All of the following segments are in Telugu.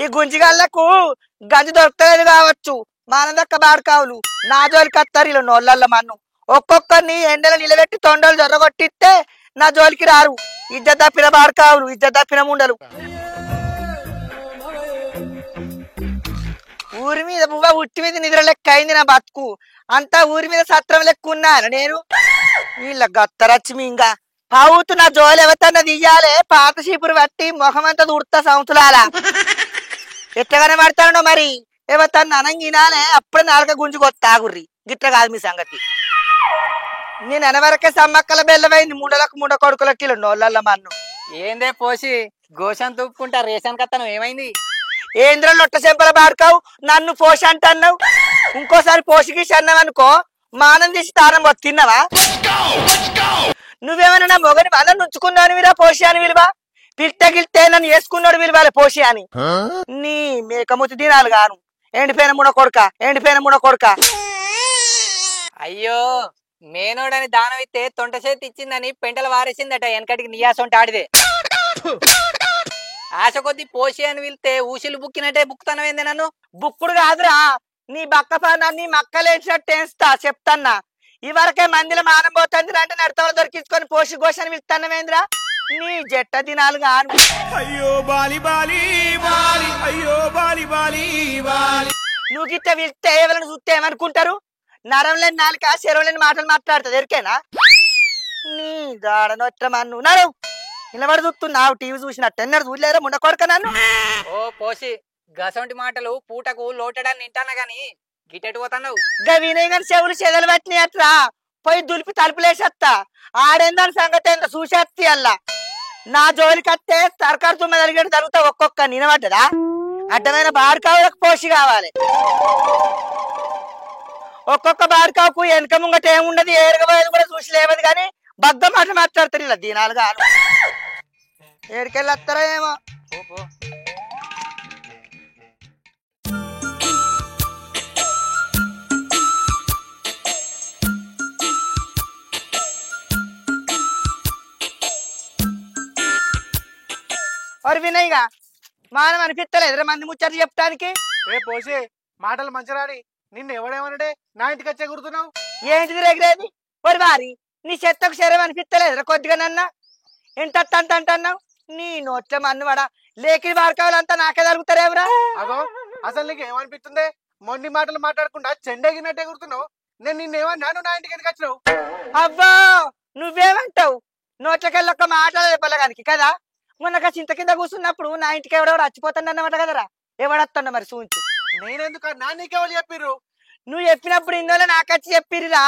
ఈ గుంజిగాళ్లకు గంజి దొరకలేదు కావచ్చు. మానందక్క బాడకావులు నా జోలికి వస్తారు ఇలా నోళ్ళల్లో మన్ను. ఒక్కొక్కరిని ఎండలో నిలబెట్టి తొండలు జొర్రగొట్టిస్తే నా జోలికి రారు. ఇజ్జత్ తప్పిన బాడకావులు, ఇజ్జత్ తప్పిన ముండలు. ఊరి మీద బువ్వ ఉట్టి మీద నిద్ర లెక్క అయింది నా బతుకు. అంతా ఊరి మీద సత్రం లెక్క ఉన్నాను నేను. వీళ్ళ గత్తరచ్చి ఇంకా పావుతూ నా జోలు ఎవతన్న తీయాలే. పాత చీపురు పట్టి మొహమంతా దుడతా సంవత్సరాల ఎట్లగానే పడతానో మరి. ఎవతన్న అనంగినాలే అప్పుడే నాలుక గుంజుకొత్తాగుర్రి. గిట్ల కాదు మీ సంగతి. నేను అనవరకే సమ్మక్కల బెల్లవైంది ముండలకు ముండ కొడుకులకి నోళ్ళల్ల మన్ను. ఏందే పోసి గోషన్ తూపుకుంటా రేషన్ కత్తను ఏమైంది? ఏంద్ర లొట్ట చెంపల బాడుకావు నన్ను పోషి అంటన్నావు. ఇంకోసారి పోషికి అన్నావనుకో మానం తీసి తానం తిన్నావా? నువ్వేమన్నా నా మొగని మనం నుంచుకున్నాను విరా పోషి అని విలువ. పిల్ట గిల్తే నన్ను వేసుకున్నాడు విలువాలి పోషి అని. నీ మేకముతి దినాలు గాను ఎండిపోయిన ముడ కొడుక, ఎండిపోయిన ముడ కొడుక. అయ్యో మేనోడని దానం ఇస్తే తొంట చేతి ఇచ్చిందని పెంటలు వారేసిందట వెనకటికి నియాసంటే ఆడిదే. ఆశ కొద్ది పోషి అని వెళ్తే ఊసిలు బుక్కినట్టే బుక్కుతానవేంది నన్ను? బుక్కుడు కాదురా నీ బక్కపానాన్ని మక్కలేసినట్టు వేస్తా చెప్తాన్నా. ఇవరకే మందిలో మానం పోతుంది అంటే నడతలు దొరికించుకొని పోషి గోషని పిలుస్తానవేంద్రా నీ జట్ట దినాలు గాను. అయ్యో బాలి బాలి బాలి, అయ్యో బాలి బాలి బాలి. నువ్వు గిట్ట పిలిస్తే ఎవరైనా చూస్తే ఏమనుకుంటారు? నరం లేని నాలుక చెరువు లేని మాటలు మాట్లాడుతుంది ఎరికేనా? నీ దాడనొట్ట మన్ను నరం నిలబడి చూస్తున్నావు. టీవీ చూసినట్టు ఎన్నడు చూడలేరా ముండ కొడుక నన్ను? ఓ పోసి గసంటి మాటలు పూటకు లోటడాన్ని వింటానా గాని గిట్టెటు పోతావు? గా వినయ్ గారి చెవులు చెదలు పట్టినాయి అట్లా పోయి దులిపి తలుపులేసేస్తా. ఆడేందని సంగతి ఎంత చూసేస్తి అల్లా. నా జోలికి వస్తే సర్కారు తుమ్మ జరిగేట్టు జరుగుతా. ఒక్కొక్క నిలబడ్డదా అడ్డమైన బాడుకావులకు పోషి కావాలి. ఒక్కొక్క బాడుకావుకు వెనక ముంగట ఏముండదు ఏరగబోయేది కూడా చూసి లేవదు కానీ బగ్గ మాట మాట్లాడతారు ఇలా దినాలు కాదు. ఏడికెళ్ళి వస్తారో ఏమో. మరి వినయ్గా మానం అనిపిస్తలేదురా మంది ముచ్చట్లు చెప్తానికి? ఏ పోసి మాటలు మంచిరాని నిన్ను ఎవడేమన్నాడే నా ఇంటికి వచ్చే గుర్తున్నావు? ఏంటిది రెగిరేది? మరి వారి నీ చెత్తకు శరీరం అనిపిస్తలేదురా కొద్దిగా నన్న ఎంత అంటున్నావు? నీ నోట్ల మన్నువాడా లేకి వాడుకోవాలంతా నాకే జరుగుతారేవరా? అదో అసలు నీకు ఏమనిపిస్తుంది? మొండి మాటలు మాట్లాడకుండా చెండగినట్టే గుర్తున్నావు. నేను నిన్నేమన్నాను నా ఇంటికి ఎందుకు వచ్చినావు? అవ్వా నువ్వేమంటావు? నోట్లకెళ్ళి ఒక్క మాటలు చెప్పలేగానికి కదా. మొన్నగా చింత కింద కూర్చున్నప్పుడు నా ఇంటికి ఎవడెవడు వచ్చిపోతాడన్నమాట కదరా. ఎవడొస్తుండ మరి సూంచు. నేనెందుకన్నా నీకెవరు చెప్పిర్రు? నువ్వు చెప్పినప్పుడు ఇందులో నాకచ్చి చెప్పిర్రా.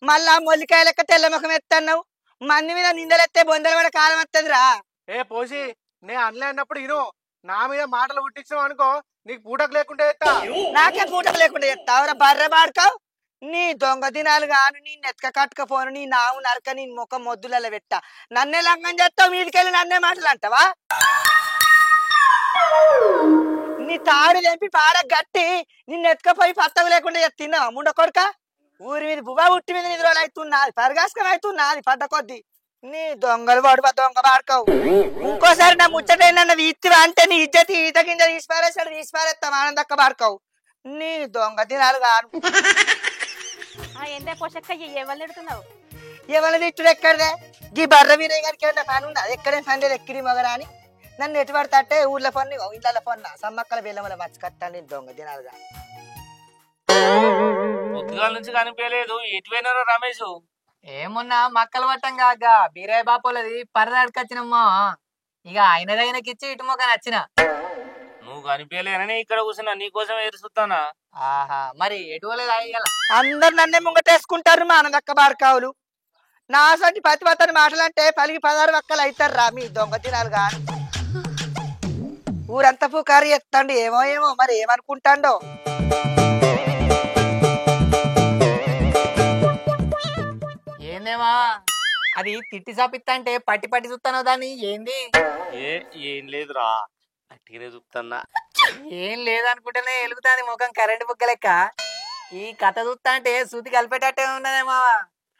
మళ్ళా మొల్లికాయ లెక్క తెల్ల ముఖం ఎత్తన్నావు. మంది మీద నిందలెత్తే బొందల పడ కాలం వస్తుందిరా. ఏ పోసి నే అనలే అన్నప్పుడు ఇను. నా మీద మాటలు పుట్టించావు అనుకో నీకు పూటకు లేకుండా ఎత్తా. నాకే పూటకు లేకుండా ఎత్తావురా బర్రె బాడుకావు. నీ దొంగ దినాలు గాను నీ నెత్క కట్టుకపోను నీ నావు నరక నీ ముఖం మొద్దులలో పెట్ట. నన్నే లంగం చేస్తావు మీదికెళ్ళి నన్నే మాటలు అంటావా? నీ తాడు లేపి పాడ గట్టి నిన్ను ఎత్తుకపోయి పత్తకు లేకుండా తిన్నావా ముండ కొడుక? ఊరి మీద బువ్వ ఉట్టి మీద నిద్రలు అవుతున్నది పరిగాసకం అవుతున్నది పడ్డ కొద్ది. నీ దొంగలు పడువా దొంగ బాడుకోవు. ఇంకోసారి నా ముచ్చట ఏంటన్నది ఇత్తివా అంటే నీ ఇజ్జతి ఈత కింద తీసిపారేసాడు తీసిపారేస్తాం ఆనందక్క బాడుకోవు. నీ దొంగ దినాలు గాను. ఏందే పోషక్క ఎవరు ఎడుతున్నావు? ఎవరి తిట్టుడు ఎక్కడదే? ఈ బర్ర వీరయ్య గారికి ఏమన్నా పని ఉందా? ఎక్కడే పని లేదు ఎక్కిరి మగరా అని నన్ను ఎటు పడతాంటే ఊర్లో పని ఇంట్లో పన్నా సమ్మక్కల బెల్లముల మర్చికత్తాను దొంగ దినాలు గాను. పొద్దుగాల నుంచి కనిపించలేదు ఎటువైనారో రమేష్? ఏమున్నా మక్కలు పట్టం కాక బీరయ్య బాపోలది పరదాడికొచ్చినమ్మా. ఇక ఆయనదైనకిచ్చి ఇటు మొక్క నచ్చిన. నువ్వు కనిపించలేనని ఇక్కడ కూర్చున్నా నీకోసం ఎదురుస్తానా. ఆహా మరి ఎటువలేదు అయ్యాల అందరు నన్నే ముంగటేసుకుంటారు మా ఆనందక్క బాడుకావులు. నా సొంటి పతిపతని మాటలంటే పలికి 16 వక్కలు అవుతారు మీ దొంగ దినాలు గాను. ఊరంతా పుకారు ఎత్తండి ఏమో ఏమో మరి ఏమనుకుంటాండో. ఏందేమా అది తిట్టి సాపిత్తా అంటే పట్టి పట్టి చూస్తాను దాన్ని ఏంది? ఏం లేదురా అట్టినే చూస్తున్నా. ఏం లేదనుకుంటేనే ఎలుగుతాంది ముఖం కరెంట్ బుక్క లెక్క. ఈ కథ చూస్తా అంటే సూతి కలిపేటట్టే ఉన్నదేమా.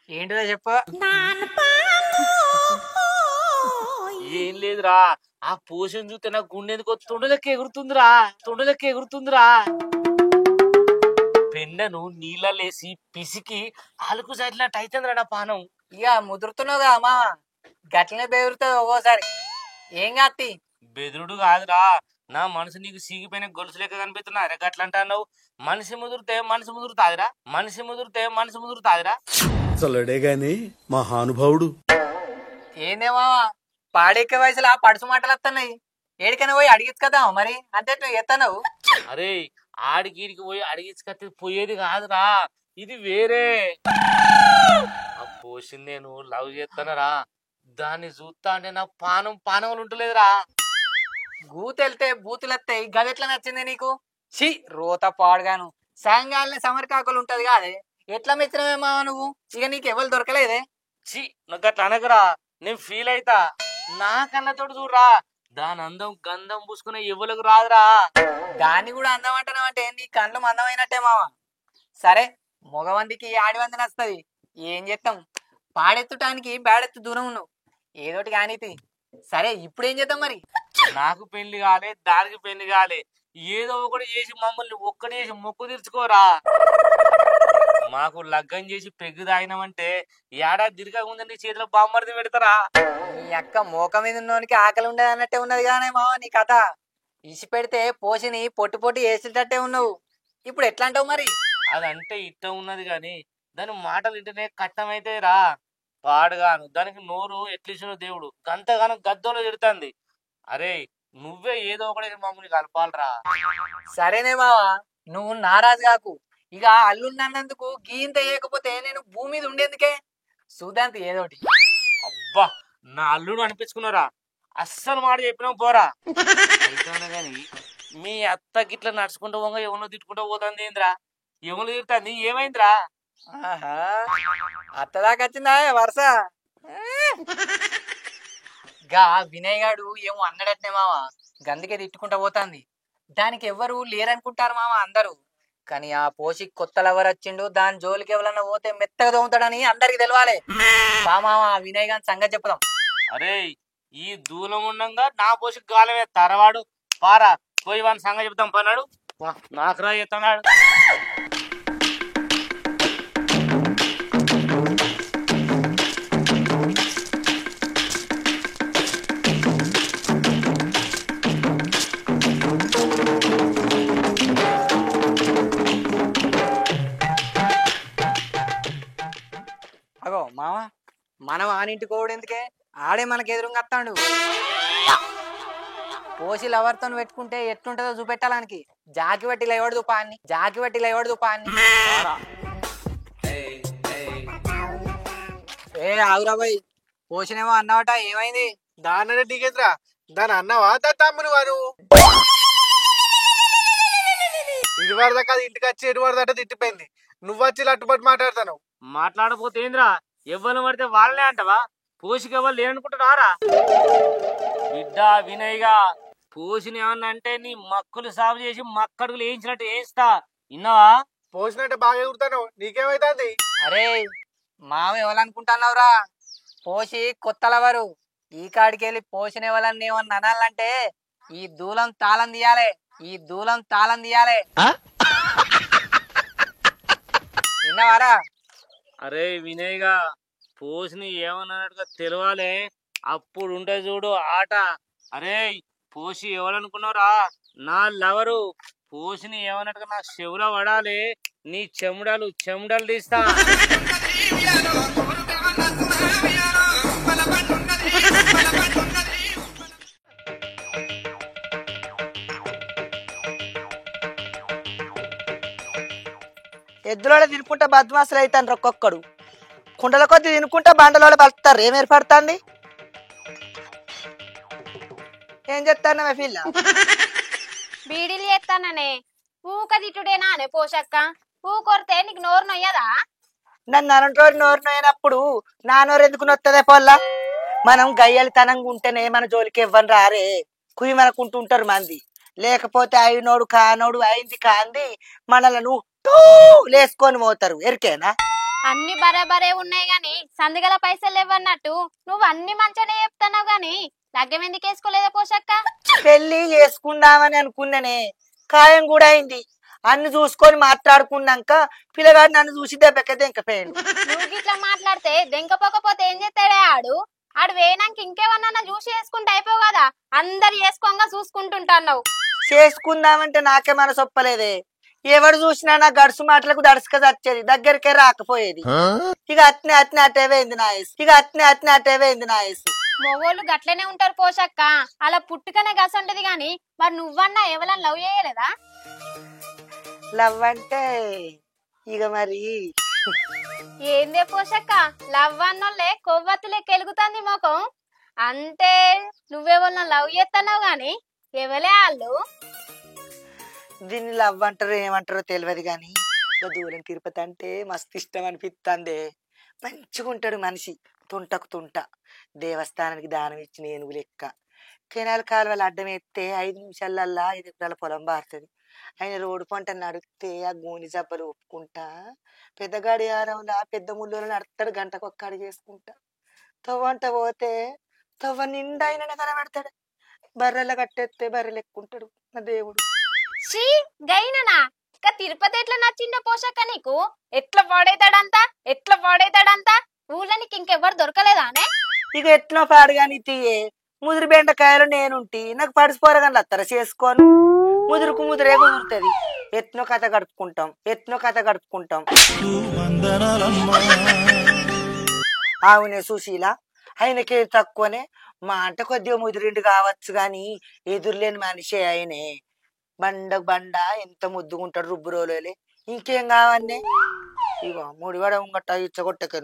ఏంటిదో చెప్పు. ఏం లేదురా ఆ పోషన్ చూస్తే నా గుండె ఎందుకో తొండలెక్క ఎగురుతుందిరా, తొండలెక్క ఎగురుతుందిరా. పెండను నీళ్ళలేసి పిసికి అలుకు సైడ్లట్టు అవుతుందిరా నా పానం. ఇక ముదురుతున్నావుగా అమ్మా, గట్లనే బెదురుతుంది ఒక్కోసారి. ఏం కాత్తి బెదురుడు కాదురా, నా మనసు నీకు సీగిపోయిన గొలుసు లెక్క కనిపిస్తున్నా. గట్ల అంటున్నావు. మనిషి ముదిరితే మనసు ముదురుతాదిరా, మనిషి ముదిరితే మనసు ముదురుతాదిరా. అసలుడే గాని మహానుభావుడు. ఏందేమో పాడెక్కే వయసులో పడుసు మాటలు వస్తున్నాయి. ఏడికైనా పోయి అడిగిచ్చు కదా మరి, అంటే నువ్వు ఎత్తన్నావు. అరే ఆడికి పోయి అడిగించుకత్తి పోయేది కాదురా, ఇది వేరే. ఆ పోషన్ నేను లవ్ చేస్తానరా, దాన్ని చూస్తా అంటే నా పానం పానములు ఉంటలేదురా. గూతెళ్తే బూతులెత్తాయి, గదెట్లా నచ్చింది నీకు? ఛీ రోత పాడుగాను. సాయంకాలనే సమరికాకులు ఉంటది కాదే, ఎట్లా మెచ్చినవేమో నువ్వు. ఇక నీకు ఎవరు దొరకలేదే. చి నాకు అట్లా అనగరా, నేను ఫీల్ అయితా. నా కళ్ళతోటి చూడరా, దాని అందం గంధం పూసుకునే ఎవ్వలకు రాదురా. దాన్ని కూడా అందం అంటున్నావు అంటే నీ కళ్ళు మందమైనట్టే మావా. సరే మగవందికి ఆడివంది నచ్చుతుంది, ఏం చేస్తాం. పాడెత్తుటానికి బేడెత్తు దూరం ఉన్నావు, ఏదోటి కానీతి. సరే ఇప్పుడు ఏం చేద్దాం మరి? నాకు పెళ్లి కాలే, దానికి పెళ్లి కాలే, ఏదో ఒకటి చేసి మమ్మల్ని ఒక్కటి చేసి మొక్కు తీర్చుకోరా. మాకు లగ్గం చేసి పెగ్గు తాగినామంటే ఏడాది తిరగకుందని నీ చేతిలో బామ్మర్ది పెడతారా. నీ అక్క మోక మీద ఉన్నోనికి ఆకలి ఉండదు అన్నట్టే ఉన్నది కానీ మావా నీ కథ. ఇసి పెడితే పోసిని పొట్టి పొట్టి వేసేటట్టే ఉన్నావు. ఇప్పుడు ఎట్లా అంటావు మరి? అదంటే ఇష్టం ఉన్నది గాని దాని మాటలు వింటేనే కట్టమైతే రా. పాడుగాను దానికి నోరు ఎట్లిసిన దేవుడు గంతగానం గద్దోలో తిడుతుంది. అరే నువ్వే ఏదో ఒకటి మమ్మల్ని కలపాలరా. సరేనే మావా, నువ్వు నారాజు కాకు. ఇక అల్లున్నన్నందుకు గీంత వేయకపోతే నేను భూమి మీద ఉండేందుకే. చూద్దాంతి ఏదోటి. అబ్బా నా అల్లుడు అనిపించుకున్నారా, అస్సలు మాట చెప్పినావు పోరా. అయితేనే గాని మీ అత్త గిట్ల నడుచుకుంటూ పోగా ఎవరినో తిట్టుకుంటూ పోతుంది ఏంద్రా, ఎవరు తిడుతుంది ఏమైందిరా? ఆహా అత్తదాకా వచ్చిందా వరుస. గా వినయ్ గాడు ఏమో అన్నడట్నే మావా, గందుకే తిట్టుకుంటా పోతాంది. దానికి ఎవ్వరు లేరనుకుంటారు మామ అందరూ. కానీ ఆ పోషి కొత్త లవర్ వచ్చిండు, దాని జోలికి ఎవరన్నా పోతే మెత్తగా తోముతాడని అందరికి తెలవాలి. మామ వినయ్ గాని సంగతి చెప్పుదాం. అరే ఈ దూలం ఉండంగా నా పోసి గాలమే తరవాడు పారా, పోయి వాని సంగతి చెప్తాం పన్నాడు. నాకు రా చెప్తున్నాడు. అగో మామ, మనం ఆనింటి కోడు ఎందుకే, ఆడే మనకు ఎదురుగా వస్తాడు. పోసి లవర్తో పెట్టుకుంటే ఎట్లుంటుందో చూపెట్టాలనికి. జాకి పట్టి లేవడదు పాన్ని, జాకి పట్టి లేవడదు పాన్ని. ఏ ఆగురాబాయ్, పోసినేమో అన్నావట, ఏమైంది? దాని దిగేదిరా, దాని అన్నవా దాని తమ్ముని వారు ఇరువారు దాకా ఇంటికి వచ్చి ఇరువారు దాకా తిట్టిపోయింది. నువ్వు వచ్చి అట్టుబట్టి మాట్లాడతాను. మాట్లాడపోతే ఏంద్రా, ఎవ్వరు పడితే వాళ్ళనే అంటవా? పోషికి ఎవరు లేరనుకుంటున్నారా? బిడ్డ వినయ్గా పోషిని ఏమన్నా అంటే నీ మక్కులు సాగు చేసి మక్కడుగులు వేయించినట్టు వేయిస్తా, విన్నావా? పోసినట్టే బాగా ఎగురుతాను, నీకేమైతుంది? అరే మామ ఎవరనుకుంటున్నావురా? పోసి కొత్త లవరు. ఈ కాడికి వెళ్ళి పోసిన ఎవరన్నా ఏమన్నా అనాలంటే ఈ దూలం తాళం తీయాలి, ఈ దూలం తాళం తీయాలి. విన్నావారా? అరే వినయ్గా పోషిని ఏమన్నట్టుగా తెలవాలి, అప్పుడు ఉంటే చూడు ఆట. అరే పోసి ఎవరనుకున్నావురా? నా లవరు. పోషిని ఏమన్నట్టుగా నా చెవులో పడాలి, నీ చెముడలు చెముడలు తీస్తా. ఎద్దులోనే తినుకుంటా బద్మాసులు అవుతాను ఒక్కొక్కడు. కుండల కొద్ది తినుకుంటా బండలోనే బలుతారు. ఏం ఏర్పడుతుంది? ఏం చెప్తాను పిల్ల? బీడీలు చేస్తాననే ఊక తిట్టుడేనా అనే పోషక్క, ఊ కొడితే నీకు నోరు నొయ్యదా? నన్ను అనంటోడు నోరు నోయినప్పుడు నా నోరు ఎందుకు నొత్తదే పొల్లా? మనం గయ్యలితనంగా ఉంటేనే మన జోలికి ఇవ్వని రారే, కుయ్యి మనకుంటూ ఉంటారు మంది. లేకపోతే అయినోడు కానోడు అయింది కాంది మనలను లేసుకొని పోతారు. ఎరికేనా? అన్ని బరాబరే ఉన్నాయి గాని సందిగల పైసలు లేవన్నట్టు నువ్వు అన్ని మంచిగానే చెప్తున్నావు గాని లగ్గం ఎందుకు వేసుకోలేదా పోషక్క? పెళ్లి చేసుకుందామని అనుకున్నానే, ఖాయం కూడా అయింది. అన్ని చూసుకొని మాట్లాడుకున్నాక పిల్లగాడు నన్ను చూసి దెబ్బకైతే ఇంకా పోయాడు. నువ్వు గిట్లా మాట్లాడితే దెంకపోకపోతే ఏం చేస్తాడే ఆడు? ఆడు వేయనాక ఇంకేమన్నా చూసి వేసుకుంటే అయిపోవు కదా, అందరు వేసుకోంగా చూసుకుంటుంటున్నావు. చేసుకుందామంటే నాకే మనసు ఒప్పలేదే. ఎవడు చూసినా నా గడుసు మాటలకు దడుసుక చచ్చేది, దగ్గరికే రాకపోయేది. ఇక అట్నే అటేవేంది నా వయసు, అటేవేంది నా వయసు. మొగోళ్ళు గట్లనే ఉంటారు పోషక్క, అలా పుట్టుకనే గసంటది గాని మరి నువ్వన్నా ఎవరన్నా లవ్ చేయలేదా? లవ్ అంటే ఇక మరి ఏందే పోషక్క, లవ్ అన్నోళ్ళే కొవ్వొత్తులే కెలుగుతుంది మొఖం. అంటే నువ్వెవరన్నా లవ్ చేస్తున్నావు గాని ఎవలే వాళ్ళు? దీన్ని లవ్ అంటారో ఏమంటారో తెలియదు గాని ఇక దూరం తిరుపతి అంటే మస్తు ఇష్టం అనిపిస్తుంది. మంచిగా ఉంటాడు మనిషి, తుంటకు తుంట, దేవస్థానానికి దానం ఇచ్చిన ఏనుగు లెక్క. కెనాల్ కాలువలు అడ్డం ఎత్తే 5 నిమిషాలల్లా 5 ఎకరాల పొలం బారుతుంది. ఆయన రోడ్డు పంట నడిస్తే ఆ గోని జబ్బలు ఒప్పుకుంటా, పెద్ద గడియారంలా పెద్ద ముళ్ళు నడతాడు, గంటకు ఒక్క అడుగు వేసుకుంటా. తవ్వంట పోతే తవ్వ నిండా ఆయననే కనబడతాడు. బర్రెల కట్టెత్తే బర్రెలు ఎక్కుంటాడు నా దేవుడు. షీ గైననా ఇక తిరుపతి ఎట్లా నచ్చిందో పోషక్క నీకు? ఎట్లా పాడైతాడంతా ఊళ్ళో నీకు ఇంకెవ్వరు దొరకలేదానే? ఇక ఎట్లా పాడుగాని తీయే, ముదిరి బెండకాయలు నేనుంటి నాకు పడిసిపోరగాని అత్తర చేసుకోను. ముదురుకు ముదిరే కుదురుతుంది. ఎట్నో కథ గడుపుకుంటాం. అవునే సుశీల, ఆయనకే తక్కువనే. మా అంట కొద్దిగా ముదిరిండు కావచ్చు గాని ఎదురులేని మనిషి ఆయనే. బండ ఎంత ముద్దుకుంటాడు రుబ్బురోలే. ఇంకేం కావన్నే? ఇగో ముడివాడ ఉంగట్ట ఇచ్చగొట్టకే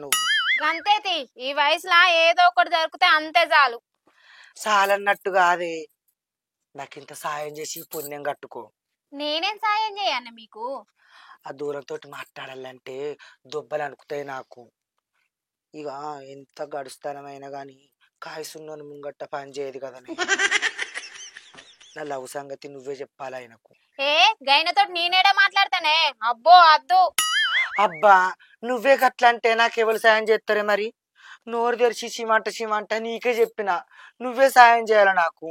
నువ్వు. గంతేతి ఈ వయసులో ఏదో ఒకటి దొరికితే అంతే చాలు. చాలన్నట్టు కాదే, నాకింత సాయం చేసి పుణ్యం కట్టుకో. నేనేం సాయం చేయను మీకు? ఆ దూరంతో మాట్లాడాలంటే దొబ్బలు అనుకుతాయి నాకు. ఇక ఎంత గడుస్తానమైనా గాని కాయసున్నోని ముంగట్ట పని చేయదు కదా. నా లవ్ సంగతి నువ్వే చెప్పాలి ఆయనకు. ఏ గైనతో నేనేడా మాట్లాడతానే? అబ్బో అద్దు. అబ్బా నువ్వే గట్లంటే నాకెవరు సాయం చేస్తారే మరి? నోరు తెరిచి సిమంట నీకే చెప్పిన, నువ్వే సాయం చేయాలి నాకు.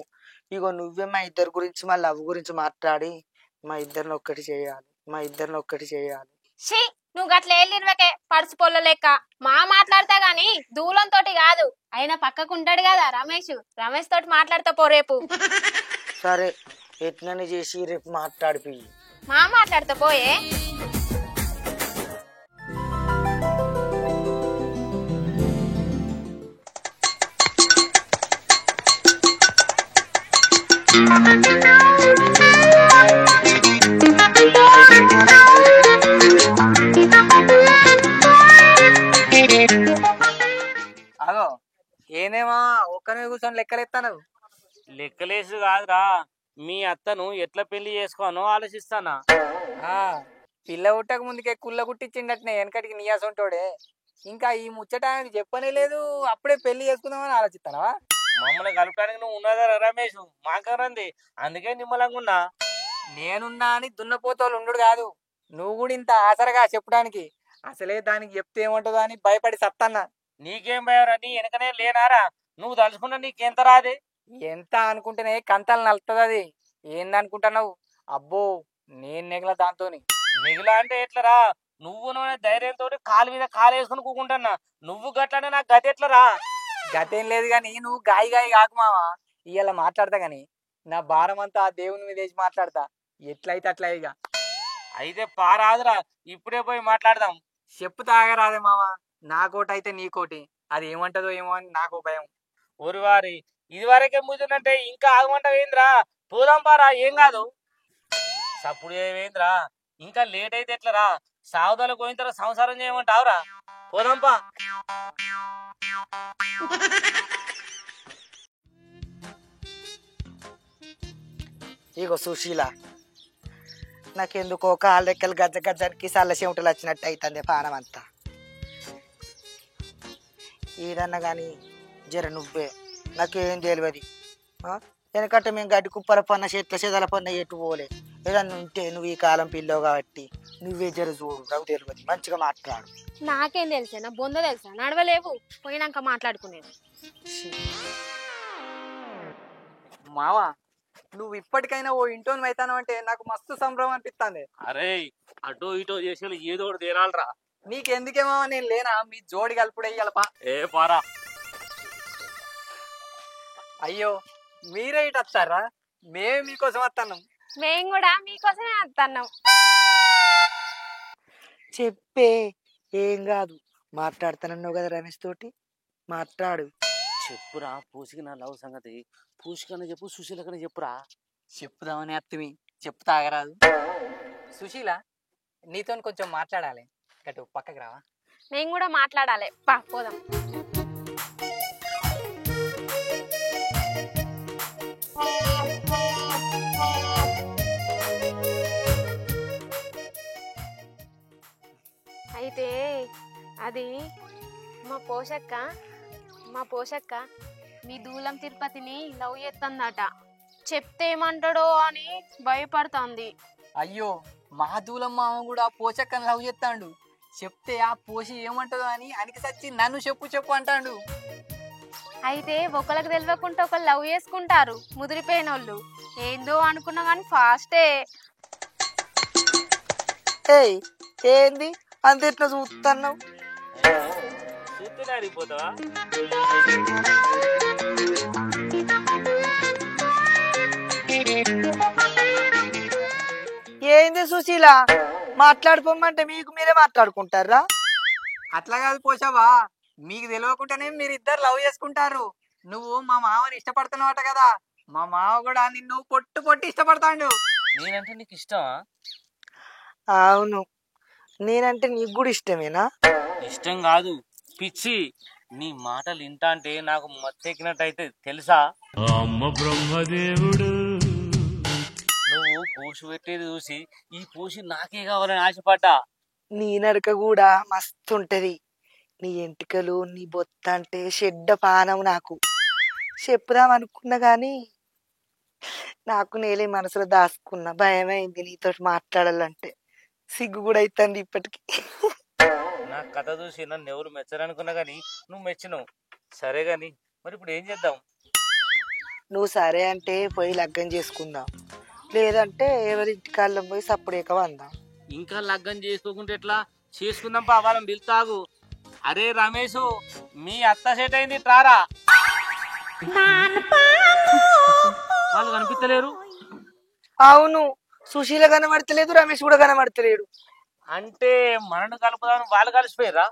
ఇగో నువ్వే మా ఇద్దరి గురించి, మా లవ్ గురించి మాట్లాడి మా ఇద్దరిని ఒక్కటి చేయాలి. షీ నువ్వు గట్ల వెళ్ళినవకే పడుసు పొల్ల లెక్క మాట్లాడతా గాని దూలంతో కాదు. అయినా పక్కకుంటాడు కదా రమేష్ తోటి మాట్లాడతా పో రేపు. సరే ఎట్లని చేసి రేపు మాట్లాడిపి. మాట్లాడతా పోయే. అదో ఏనేమా ఒక్కనే కూర్చొని లెక్కలెత్తాను. లెక్కలేసు కాదురా, మీ అత్తను ఎట్లా పెళ్లి చేసుకోనో ఆలోచిస్తానా. పిల్ల పుట్టక ముందుకే కుళ్ళ గుట్టించిండట్నే వెనకటికి నీయాసంటోడే. ఇంకా ఈ ముచ్చట ఆయనకు చెప్పనే లేదు, అప్పుడే పెళ్లి చేసుకుందామని ఆలోచిస్తానవా? మమ్మల్ని కలపడానికి నువ్వు ఉన్నదా రమేష్? మాకరంది, అందుకే నిమ్మలంగా ఉన్నా. నేనున్నా అని దున్నపోతోళ్ళు ఉండు కాదు, నువ్వు కూడా ఇంత ఆసరగా చెప్పడానికి. అసలే దానికి చెప్తే ఏమంటుందో అని భయపడి సత్తన్నా. నీకేం భయం? నీ వెనకనే లేనారా? నువ్వు తలుచుకున్నా నీకెంత రాదే? ఎంత అనుకుంటేనే కంతలు నలుతుంది అది. ఏందనుకుంటున్నావు? అబ్బో నేను నెగల దాంతోని. మిగిలా అంటే ఎట్లరా? నువ్వు ధైర్యంతో కాలు మీద కాలు వేసుకుని కూకుంటున్నా. నువ్వు గట్లనే నాకు గతి ఎట్లరా? గతేం లేదు గాని నువ్వు గాయి కాకు మావా. ఇవాళ మాట్లాడతా గాని నా భారం అంతా ఆ దేవుని మీద వేసి మాట్లాడతా. ఎట్లయితే అట్లా ఇక. అయితే పారాదురా, ఇప్పుడే పోయి మాట్లాడదాం. చెప్పు తాగరాదే మావా, నాకోటైతే నీకోటి. అది ఏమంటదో ఏమో అని నాకు భయం. ఊరి వారి ఇది వరకే ముద్దునంటే ఇంకా ఆగమంటావు ఏంద్రా? పోదాం పారా, ఏం కాదు. సప్పుడు ఏమేంద్రా, ఇంకా లేట్ అయితే ఎట్లరా? సావుదాలకు పోయిన తర్వాత సంసారం చేయమంటావురా? పోదాంపా. ఇగో సుశీల, నాకెందుకో కాళ్ళ రెక్కలు గజ్జానికి సల్ల చెమటలు వచ్చినట్టు అవుతుంది పానం అంతా. ఏదన్నా కానీ జర నువ్వే, నాకేం తెలియదు. ఎందుకంటే మేము గడ్డి కుప్పల పన్న చెట్ల చెదల పన్న ఎటు పోలే. ఏదన్నా ఉంటే నువ్వు ఈ కాలం పిల్లవు కాబట్టి నువ్వే జర చూడు, నాకు తెలియదు, మంచిగా మాట్లాడు. నాకేం తెలుసా, నా బొంద తెలుసా, నడవలేవు, పోయినాక మాట్లాడుకునేది. మావా నువ్వు ఇప్పటికైనా ఓ ఇంటోని అవుతాను అంటే నాకు మస్తు సంభ్రమం అనిపిస్తుంది. అరే అటో ఇటో చేసి ఏదో ఒకటి తేరాలరా. నీకెందుకేమో నేను లేనా, మీ జోడి కలుపుడే ఇయ్యాలపా. ఏ పారా. అయ్యో మీరే ఇటు వస్తారా, మేమే మీకోసం వస్తున్నాం. మేము కూడా మీకోసమే వస్తున్నాం. చెప్పే, ఏం కాదు, మాట్లాడుతానన్నావు కదా రమేష్ తోటి, మాట్లాడు. చెప్పురా పూసికి నా లవ్ సంగతి. పూసికన్నా చెప్పు, సుశీలకన్నా చెప్పురా. చెప్పుదామని అత్తిమి, చెప్తా ఆగరాదు. సుశీల నీతో కొంచెం మాట్లాడాలి, గటు పక్కకి రావా. మేము కూడా మాట్లాడాలి, పోదాం. అయితే అది మా పోషక్క మీ దూలం తిరుపతిని లవ్ చేస్తుందట. చెప్తే ఏమంటాడో అని భయపడుతుంది. అయ్యో మా దూలం మామ కూడా పోషక్కని లవ్ చేస్తాడు. చెప్తే ఆ పోషి ఏమంటదో అని అనికి సచ్చి నన్ను చెప్పు అంటాడు. అయితే ఒకళ్ళకి తెలియకుండా ఒకళ్ళు లవ్ చేసుకుంటారు ముదిరిపోయిన వాళ్ళు. ఏందో అనుకున్నా కానీ ఫాస్టే. ఏయ్ ఏంది అంత ఎట్లా చూస్తున్నావు? చూస్తేనే అరిగిపోతావా? ఏంది సుశీల, మాట్లాడుకోమంటే మీకు మీరే మాట్లాడుకుంటారా? అట్లా కాదు పోషావా, మీకు తెలియకుండానే మీరు ఇద్దరు లవ్ చేసుకుంటారు. నువ్వు మా మామని ఇష్టపడుతున్నావట కదా, మా మామ కూడా నిన్ను పొట్టు ఇష్టపడతాడు. నేనంటే నీకు ఇష్టమా? అవును, నేనంటే నీకు కూడా ఇష్టమేనా? ఇష్టం కాదు, పిచ్చి. నీ మాటలు వింటా అంటే నాకు మత్తెక్కినట్టయితే తెలుసా? అమ్మ బ్రహ్మదేవుడు. నువ్వు పూసి పెట్టేది చూసి ఈ పూసి నాకే కావాలని ఆశపడ్డా. నీ నడక కూడా మస్తు ఉంటది. నీ ఎంటికలు, నీ బొత్త అంటే చెడ్డ పానం. నాకు చెప్పుదాం అనుకున్నా గాని నాకు నేలే మనసులో దాచుకున్నా. భయమైంది నీతో మాట్లాడాలంటే, సిగ్గు కూడా అవుతుంది ఇప్పటికి. నా కథ చూసి నన్ను ఎవరు మెచ్చరనుకున్నా గాని నువ్వు మెచ్చినావు. సరే గాని మరి ఇప్పుడు ఏం చేద్దాం? నువ్వు సరే అంటే పోయి లగ్గం చేసుకుందాం, లేదంటే ఎవరింటి కాళ్ళం పోయి సప్పుడేక వందాం. ఇంకా లగ్గం చేసుకోకుంటే ఎట్లా? చేసుకుందాం పా, వాళ్ళని పిలుతాగు. అరే రమేష్, మీ అత్త సెట్ అయింది, ట్రారా. వాళ్ళు కనిపించలేరు. అవును, సుశీల కనబడతలేదు, రమేష్ కూడా కనబడతలేడు. అంటే మనను కలుపుదామని వాళ్ళు కలిసిపోయారా?